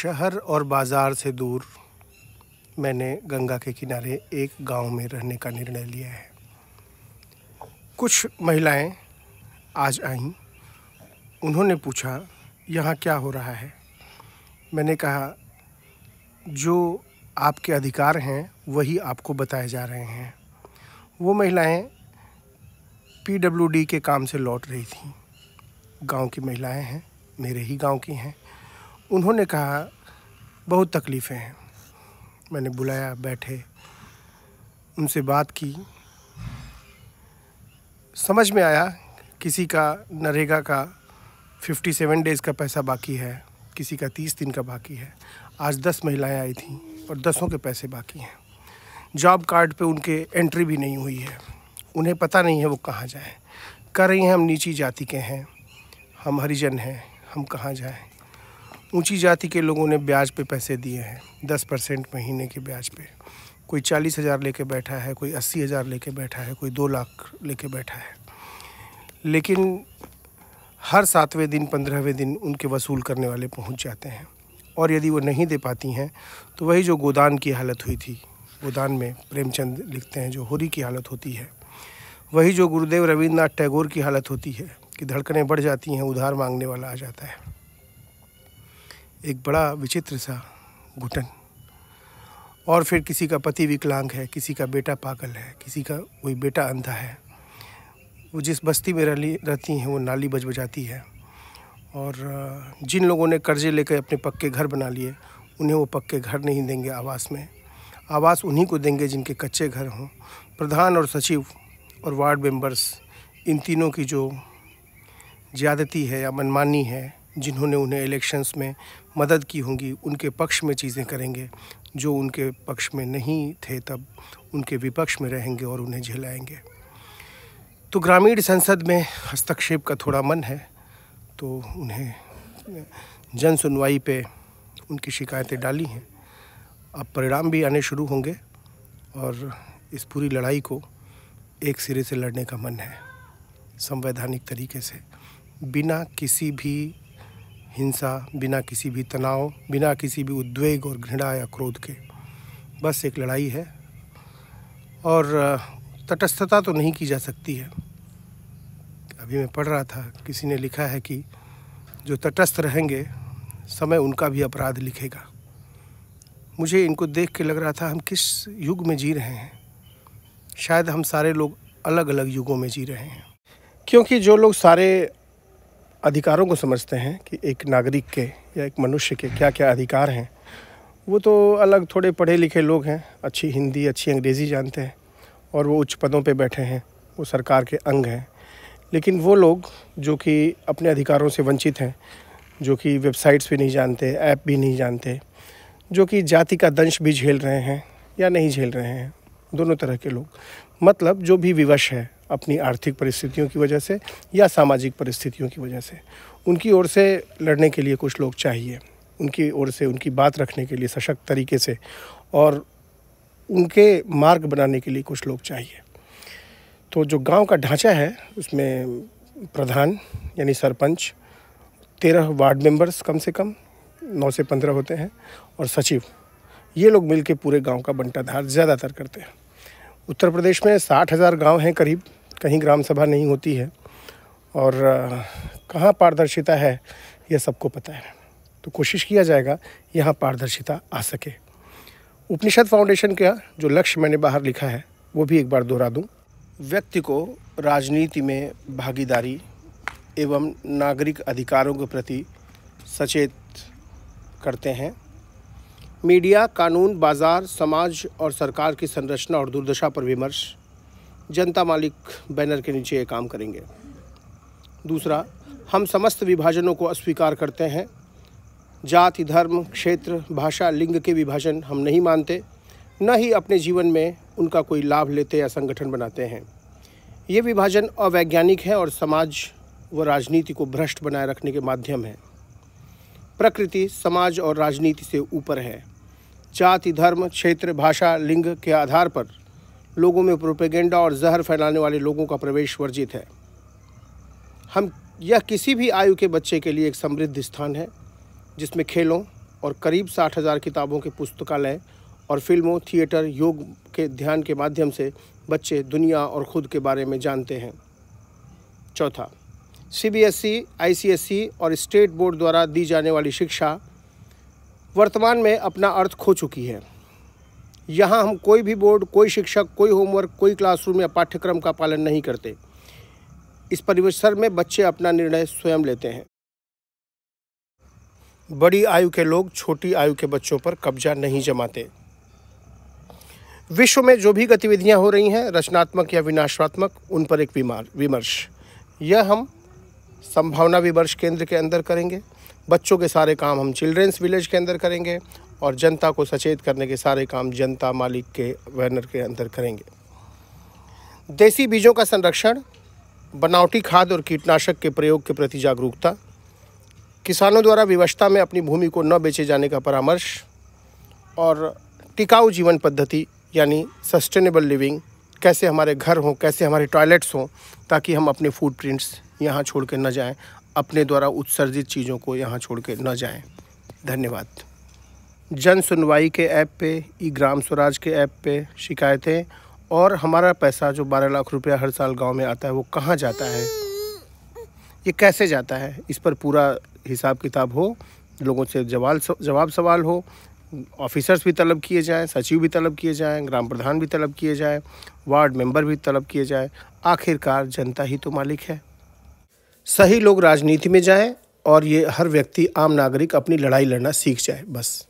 शहर और बाज़ार से दूर मैंने गंगा के किनारे एक गांव में रहने का निर्णय लिया है। कुछ महिलाएं आज आईं। उन्होंने पूछा, यहाँ क्या हो रहा है? मैंने कहा, जो आपके अधिकार हैं वही आपको बताए जा रहे हैं। वो महिलाएं PWD के काम से लौट रही थीं। गांव की महिलाएं हैं, मेरे ही गांव की हैं। उन्होंने कहा, बहुत तकलीफ़ें हैं। मैंने बुलाया, बैठे, उनसे बात की। समझ में आया, किसी का नरेगा का 57 डेज़ का पैसा बाकी है, किसी का 30 दिन का बाकी है। आज 10 महिलाएं आई थीं और 10 के पैसे बाकी हैं। जॉब कार्ड पे उनके एंट्री भी नहीं हुई है। उन्हें पता नहीं है वो कहाँ जाएं। कह रही हैं, हम नीची जाति के हैं, हम हरिजन हैं, हम कहाँ जाएं। ऊंची जाति के लोगों ने ब्याज पे पैसे दिए हैं, 10% महीने के ब्याज पे। कोई 40,000 लेके बैठा है, कोई 80,000 लेके बैठा है, कोई 2 लाख लेके बैठा है। लेकिन हर 7वें दिन 15वें दिन उनके वसूल करने वाले पहुंच जाते हैं। और यदि वो नहीं दे पाती हैं तो वही जो गोदान की हालत हुई थी, गोदान में प्रेमचंद लिखते हैं जो होरी की हालत होती है, वही जो गुरुदेव रविंद्रनाथ टैगोर की हालत होती है कि धड़कनें बढ़ जाती हैं, उधार मांगने वाला आ जाता है। एक बड़ा विचित्र सा घुटन। और फिर किसी का पति विकलांग है, किसी का बेटा पागल है, किसी का कोई बेटा अंधा है। वो जिस बस्ती में रहती हैं वो नाली बजाती है। और जिन लोगों ने कर्जे लेकर अपने पक्के घर बना लिए, उन्हें वो पक्के घर नहीं देंगे आवास में। आवास उन्हीं को देंगे जिनके कच्चे घर हों। प्रधान और सचिव और वार्ड मेंबर्स, इन तीनों की जो ज़्यादती है या मनमानी है, जिन्होंने उन्हें इलेक्शंस में मदद की होंगी, उनके पक्ष में चीज़ें करेंगे। जो उनके पक्ष में नहीं थे तब उनके विपक्ष में रहेंगे और उन्हें झेलाएंगे। तो ग्रामीण संसद में हस्तक्षेप का थोड़ा मन है, तो उन्हें जन सुनवाई पे उनकी शिकायतें डाली हैं। अब परिणाम भी आने शुरू होंगे और इस पूरी लड़ाई को एक सिरे से लड़ने का मन है, संवैधानिक तरीके से, बिना किसी भी हिंसा, बिना किसी भी तनाव, बिना किसी भी उद्वेग और घृणा या क्रोध के। बस एक लड़ाई है और तटस्थता तो नहीं की जा सकती है। अभी मैं पढ़ रहा था, किसी ने लिखा है कि जो तटस्थ रहेंगे समय उनका भी अपराध लिखेगा। मुझे इनको देख के लग रहा था, हम किस युग में जी रहे हैं। शायद हम सारे लोग अलग अलग युगों में जी रहे हैं, क्योंकि जो लोग सारे अधिकारों को समझते हैं कि एक नागरिक के या एक मनुष्य के क्या क्या अधिकार हैं, वो तो अलग थोड़े पढ़े लिखे लोग हैं, अच्छी हिंदी अच्छी अंग्रेज़ी जानते हैं और वो उच्च पदों पे बैठे हैं, वो सरकार के अंग हैं। लेकिन वो लोग जो कि अपने अधिकारों से वंचित हैं, जो कि वेबसाइट्स भी नहीं जानते, ऐप भी नहीं जानते, जो कि जाति का दंश भी झेल रहे हैं या नहीं झेल रहे हैं, दोनों तरह के लोग, मतलब जो भी विवश है अपनी आर्थिक परिस्थितियों की वजह से या सामाजिक परिस्थितियों की वजह से, उनकी ओर से लड़ने के लिए कुछ लोग चाहिए, उनकी ओर से उनकी बात रखने के लिए सशक्त तरीके से और उनके मार्ग बनाने के लिए कुछ लोग चाहिए। तो जो गांव का ढांचा है उसमें प्रधान यानी सरपंच, 13 वार्ड मेंबर्स कम से कम 9 से 15 होते हैं और सचिव, ये लोग मिलके पूरे गांव का बंटाधार ज़्यादातर करते हैं। उत्तर प्रदेश में 60,000 गांव हैं करीब, कहीं ग्राम सभा नहीं होती है और कहाँ पारदर्शिता है यह सबको पता है। तो कोशिश किया जाएगा यहाँ पारदर्शिता आ सके। उपनिषद फाउंडेशन का जो लक्ष्य मैंने बाहर लिखा है वो भी एक बार दोहरा दूँ। व्यक्ति को राजनीति में भागीदारी एवं नागरिक अधिकारों के प्रति सचेत करते हैं। मीडिया, कानून, बाज़ार, समाज और सरकार की संरचना और दुर्दशा पर विमर्श, जनता मालिक बैनर के नीचे ये काम करेंगे। दूसरा, हम समस्त विभाजनों को अस्वीकार करते हैं। जाति, धर्म, क्षेत्र, भाषा, लिंग के विभाजन हम नहीं मानते, न ही अपने जीवन में उनका कोई लाभ लेते या संगठन बनाते हैं। ये विभाजन अवैज्ञानिक है और समाज व राजनीति को भ्रष्ट बनाए रखने के माध्यम है। प्रकृति समाज और राजनीति से ऊपर है। जाति, धर्म, क्षेत्र, भाषा, लिंग के आधार पर लोगों में प्रोपेगेंडा और जहर फैलाने वाले लोगों का प्रवेश वर्जित है। यह किसी भी आयु के बच्चे के लिए एक समृद्ध स्थान है जिसमें खेलों, और करीब 60,000 किताबों के पुस्तकालय और फिल्मों, थिएटर, योग के ध्यान के माध्यम से बच्चे दुनिया और खुद के बारे में जानते हैं। चौथा, सीबीएसई, आईसीएसई और स्टेट बोर्ड द्वारा दी जाने वाली शिक्षा वर्तमान में अपना अर्थ खो चुकी है। यहाँ हम कोई भी बोर्ड, कोई शिक्षक, कोई होमवर्क, कोई क्लासरूम या पाठ्यक्रम का पालन नहीं करते। इस परिसर में बच्चे अपना निर्णय स्वयं लेते हैं। बड़ी आयु के लोग छोटी आयु के बच्चों पर कब्जा नहीं जमाते। विश्व में जो भी गतिविधियां हो रही हैं, रचनात्मक या विनाशात्मक, उन पर एक विमर्श, यह हम संभावना विमर्श केंद्र के अंदर करेंगे। बच्चों के सारे काम हम चिल्ड्रंस विलेज के अंदर करेंगे और जनता को सचेत करने के सारे काम जनता मालिक के बैनर के अंदर करेंगे। देसी बीजों का संरक्षण, बनावटी खाद और कीटनाशक के प्रयोग के प्रति जागरूकता, किसानों द्वारा विवशता में अपनी भूमि को न बेचे जाने का परामर्श और टिकाऊ जीवन पद्धति यानी सस्टेनेबल लिविंग, कैसे हमारे घर हों, कैसे हमारे टॉयलेट्स हों, ताकि हम अपने फुटप्रिंट्स यहाँ छोड़ के न जाएं, अपने द्वारा उत्सर्जित चीज़ों को यहाँ छोड़ के न जाएं। धन्यवाद। जन सुनवाई के ऐप पे, ई ग्राम स्वराज के ऐप पे शिकायतें और हमारा पैसा जो 12 लाख रुपया हर साल गांव में आता है, वो कहाँ जाता है, ये कैसे जाता है, इस पर पूरा हिसाब किताब हो, लोगों से जवाब सवाल हो, ऑफिसर्स भी तलब किए जाएं, सचिव भी तलब किए जाएं, ग्राम प्रधान भी तलब किए जाएं, वार्ड मेंबर भी तलब किए जाएं। आखिरकार जनता ही तो मालिक है। सही लोग राजनीति में जाएं और ये हर व्यक्ति, आम नागरिक अपनी लड़ाई लड़ना सीख जाए, बस।